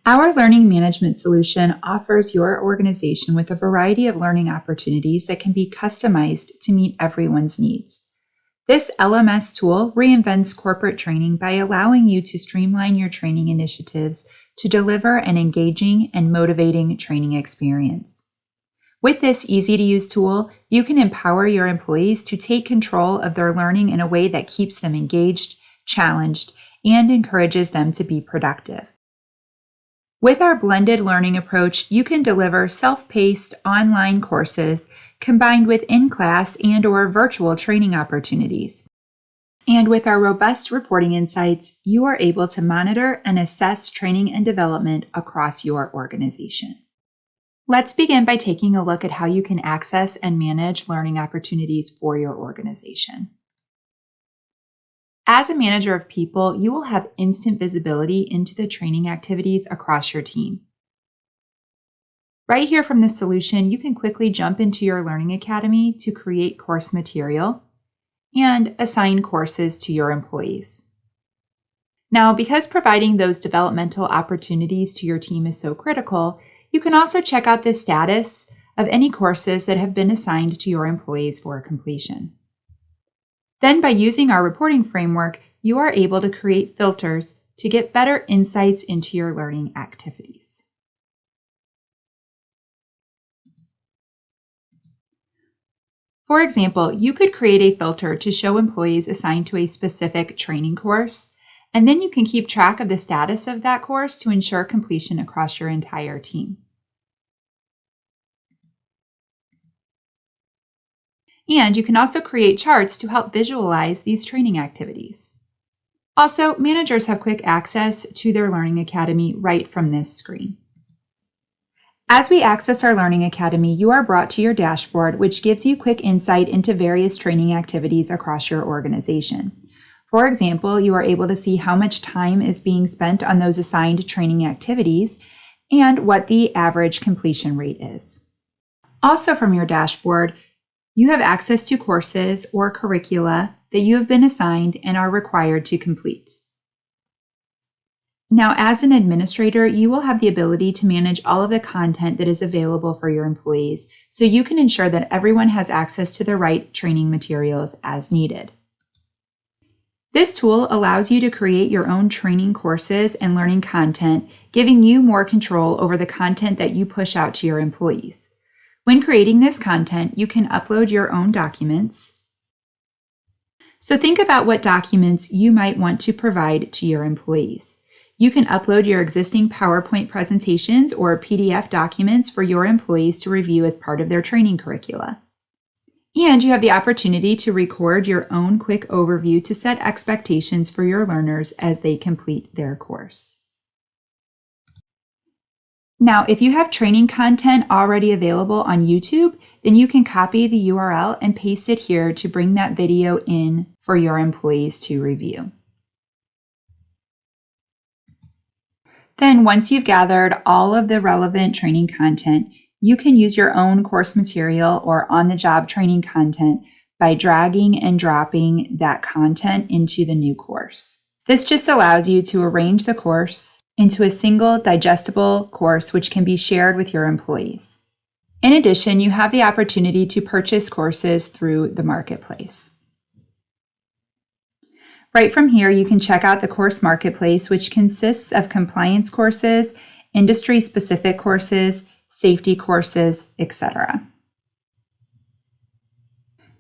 Our learning management solution offers your organization with a variety of learning opportunities that can be customized to meet everyone's needs. This LMS tool reinvents corporate training by allowing you to streamline your training initiatives to deliver an engaging and motivating training experience. With this easy-to-use tool, you can empower your employees to take control of their learning in a way that keeps them engaged, challenged, and encourages them to be productive. With our blended learning approach, you can deliver self-paced online courses combined with in-class and/or virtual training opportunities. And with our robust reporting insights, you are able to monitor and assess training and development across your organization. Let's begin by taking a look at how you can access and manage learning opportunities for your organization. As a manager of people, you will have instant visibility into the training activities across your team. Right here from this solution, you can quickly jump into your Learning Academy to create course material and assign courses to your employees. Now, because providing those developmental opportunities to your team is so critical, you can also check out the status of any courses that have been assigned to your employees for completion. Then, by using our reporting framework, you are able to create filters to get better insights into your learning activities. For example, you could create a filter to show employees assigned to a specific training course, and then you can keep track of the status of that course to ensure completion across your entire team. And you can also create charts to help visualize these training activities. Also, managers have quick access to their Learning Academy right from this screen. As we access our Learning Academy, you are brought to your dashboard, which gives you quick insight into various training activities across your organization. For example, you are able to see how much time is being spent on those assigned training activities and what the average completion rate is. Also from your dashboard, you have access to courses or curricula that you have been assigned and are required to complete. Now, as an administrator, you will have the ability to manage all of the content that is available for your employees, so you can ensure that everyone has access to the right training materials as needed. This tool allows you to create your own training courses and learning content, giving you more control over the content that you push out to your employees. When creating this content, you can upload your own documents. So think about what documents you might want to provide to your employees. You can upload your existing PowerPoint presentations or PDF documents for your employees to review as part of their training curricula. And you have the opportunity to record your own quick overview to set expectations for your learners as they complete their course. Now, if you have training content already available on YouTube, then you can copy the URL and paste it here to bring that video in for your employees to review. Then, once you've gathered all of the relevant training content, you can use your own course material or on-the-job training content by dragging and dropping that content into the new course. This just allows you to arrange the course into a single digestible course which can be shared with your employees. In addition, you have the opportunity to purchase courses through the marketplace. Right from here, you can check out the course marketplace, which consists of compliance courses, industry-specific courses, safety courses, etc.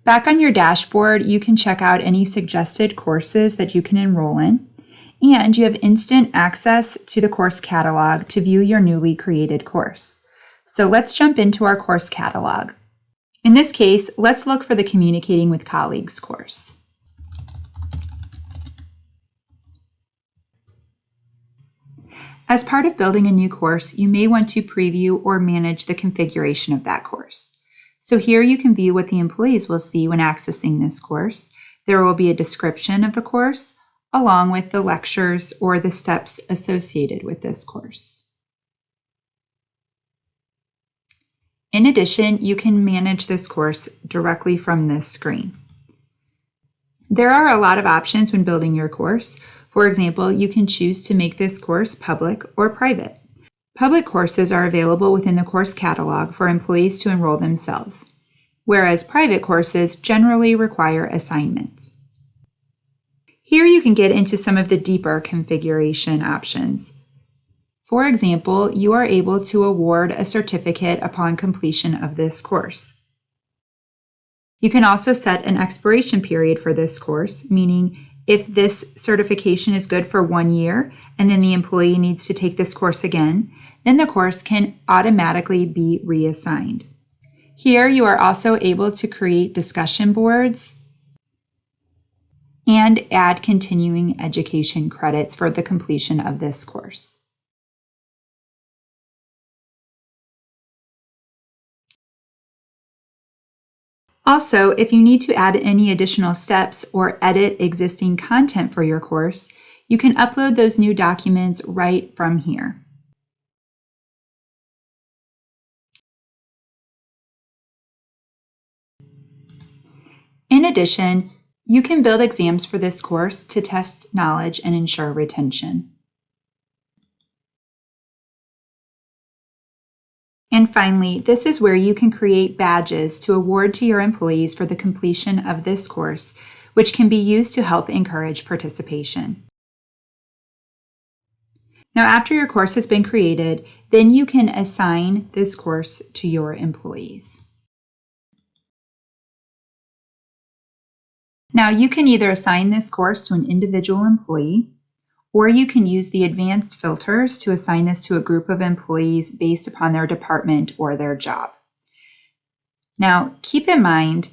Back on your dashboard, you can check out any suggested courses that you can enroll in, and you have instant access to the course catalog to view your newly created course. So let's jump into our course catalog. In this case, let's look for the Communicating with Colleagues course. As part of building a new course, you may want to preview or manage the configuration of that course. So here you can view what the employees will see when accessing this course. There will be a description of the course, along with the lectures or the steps associated with this course. In addition, you can manage this course directly from this screen. There are a lot of options when building your course. For example, you can choose to make this course public or private. Public courses are available within the course catalog for employees to enroll themselves, whereas private courses generally require assignments. Here you can get into some of the deeper configuration options. For example, you are able to award a certificate upon completion of this course. You can also set an expiration period for this course, meaning if this certification is good for 1 year and then the employee needs to take this course again, then the course can automatically be reassigned. Here you are also able to create discussion boards and add continuing education credits for the completion of this course. Also, if you need to add any additional steps or edit existing content for your course, you can upload those new documents right from here. In addition, you can build exams for this course to test knowledge and ensure retention. And finally, this is where you can create badges to award to your employees for the completion of this course, which can be used to help encourage participation. Now, after your course has been created, then you can assign this course to your employees. Now, you can either assign this course to an individual employee, or you can use the advanced filters to assign this to a group of employees based upon their department or their job. Now, keep in mind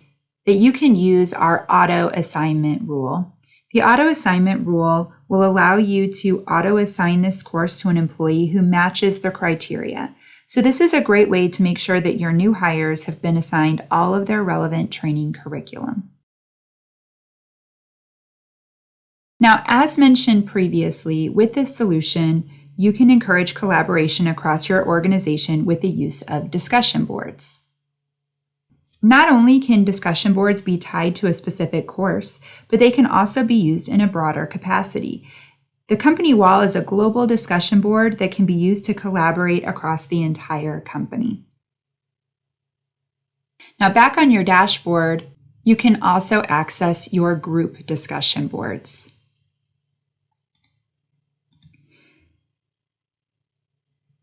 that you can use our auto assignment rule. The auto assignment rule will allow you to auto assign this course to an employee who matches the criteria. So this is a great way to make sure that your new hires have been assigned all of their relevant training curriculum. Now, as mentioned previously, with this solution, you can encourage collaboration across your organization with the use of discussion boards. Not only can discussion boards be tied to a specific course, but they can also be used in a broader capacity. The company wall is a global discussion board that can be used to collaborate across the entire company. Now, back on your dashboard, you can also access your group discussion boards.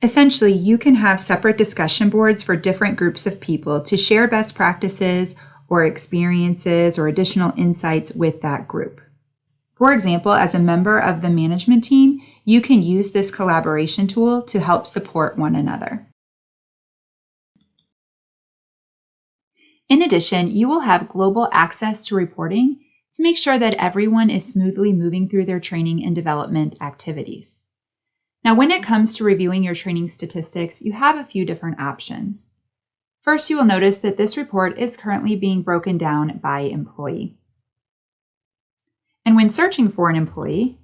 Essentially, you can have separate discussion boards for different groups of people to share best practices or experiences or additional insights with that group. For example, as a member of the management team, you can use this collaboration tool to help support one another. In addition, you will have global access to reporting to make sure that everyone is smoothly moving through their training and development activities. Now, when it comes to reviewing your training statistics, you have a few different options. First, you will notice that this report is currently being broken down by employee. And when searching for an employee,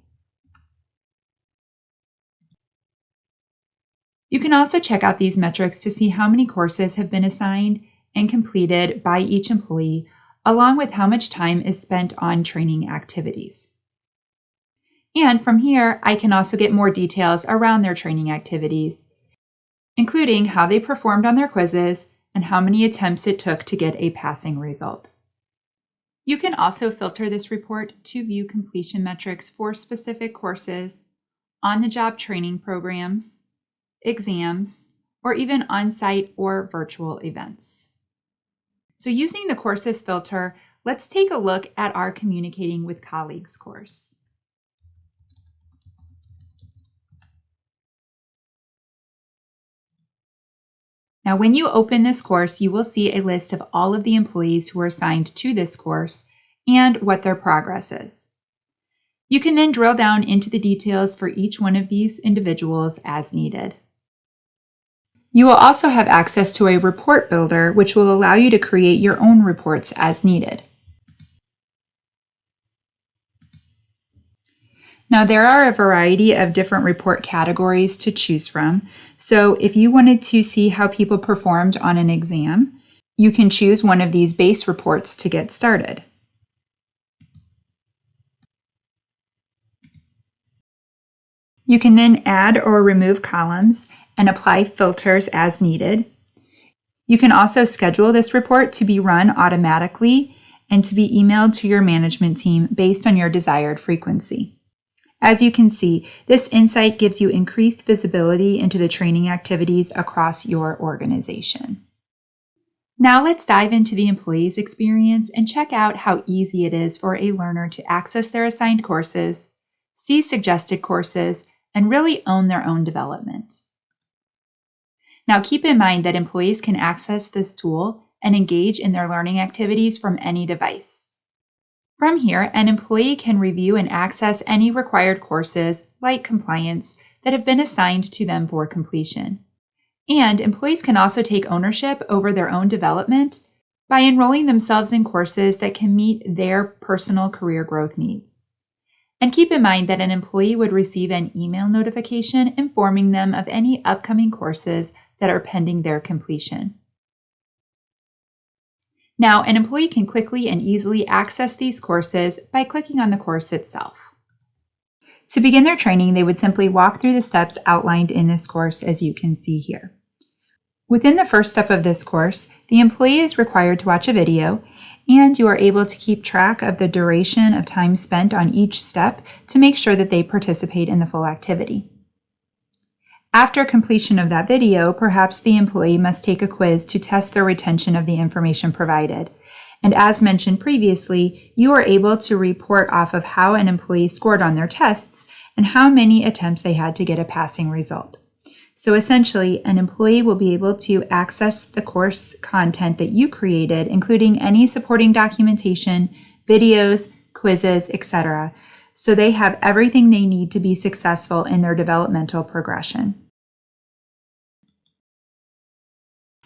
you can also check out these metrics to see how many courses have been assigned and completed by each employee, along with how much time is spent on training activities. And from here, I can also get more details around their training activities, including how they performed on their quizzes and how many attempts it took to get a passing result. You can also filter this report to view completion metrics for specific courses, on-the-job training programs, exams, or even on-site or virtual events. So using the courses filter, let's take a look at our Communicating with Colleagues course. Now, when you open this course, you will see a list of all of the employees who are assigned to this course and what their progress is. You can then drill down into the details for each one of these individuals as needed. You will also have access to a report builder, which will allow you to create your own reports as needed. Now, there are a variety of different report categories to choose from. So if you wanted to see how people performed on an exam, you can choose one of these base reports to get started. You can then add or remove columns and apply filters as needed. You can also schedule this report to be run automatically and to be emailed to your management team based on your desired frequency. As you can see, this insight gives you increased visibility into the training activities across your organization. Now let's dive into the employee's experience and check out how easy it is for a learner to access their assigned courses, see suggested courses, and really own their own development. Now keep in mind that employees can access this tool and engage in their learning activities from any device. From here, an employee can review and access any required courses, like compliance, that have been assigned to them for completion. And employees can also take ownership over their own development by enrolling themselves in courses that can meet their personal career growth needs. And keep in mind that an employee would receive an email notification informing them of any upcoming courses that are pending their completion. Now, an employee can quickly and easily access these courses by clicking on the course itself. To begin their training, they would simply walk through the steps outlined in this course, as you can see here. Within the first step of this course, the employee is required to watch a video, and you are able to keep track of the duration of time spent on each step to make sure that they participate in the full activity. After completion of that video, perhaps the employee must take a quiz to test their retention of the information provided. And as mentioned previously, you are able to report off of how an employee scored on their tests and how many attempts they had to get a passing result. So essentially, an employee will be able to access the course content that you created, including any supporting documentation, videos, quizzes, etc., so they have everything they need to be successful in their developmental progression.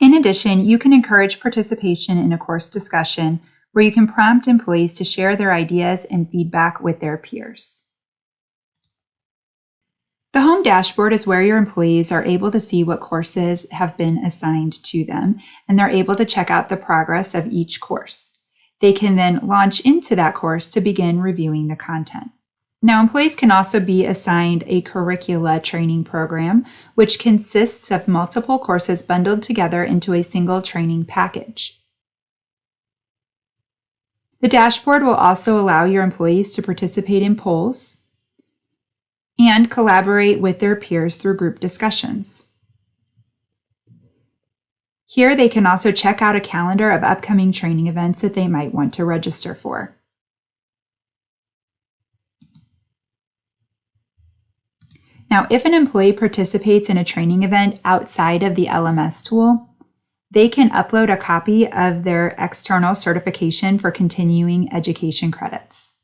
In addition, you can encourage participation in a course discussion where you can prompt employees to share their ideas and feedback with their peers. The home dashboard is where your employees are able to see what courses have been assigned to them, and they're able to check out the progress of each course. They can then launch into that course to begin reviewing the content. Now, employees can also be assigned a curricula training program, which consists of multiple courses bundled together into a single training package. The dashboard will also allow your employees to participate in polls and collaborate with their peers through group discussions. Here, they can also check out a calendar of upcoming training events that they might want to register for. Now, if an employee participates in a training event outside of the LMS tool, they can upload a copy of their external certification for continuing education credits.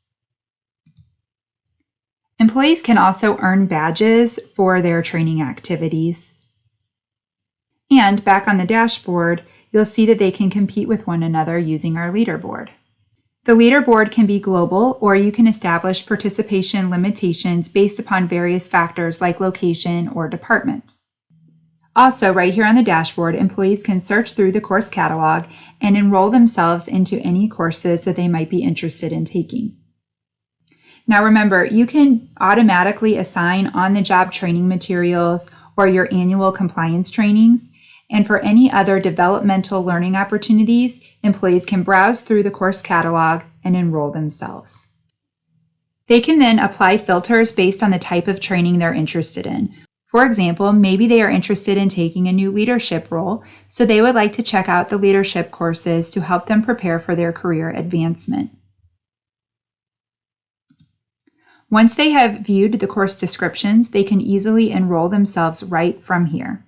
Employees can also earn badges for their training activities. And back on the dashboard, you'll see that they can compete with one another using our leaderboard. The leaderboard can be global, or you can establish participation limitations based upon various factors like location or department. Also, right here on the dashboard, employees can search through the course catalog and enroll themselves into any courses that they might be interested in taking. Now remember, you can automatically assign on-the-job training materials or your annual compliance trainings. And for any other developmental learning opportunities, employees can browse through the course catalog and enroll themselves. They can then apply filters based on the type of training they're interested in. For example, maybe they are interested in taking a new leadership role, so they would like to check out the leadership courses to help them prepare for their career advancement. Once they have viewed the course descriptions, they can easily enroll themselves right from here.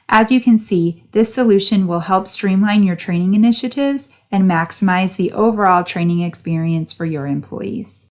As you can see, this solution will help streamline your training initiatives and maximize the overall training experience for your employees.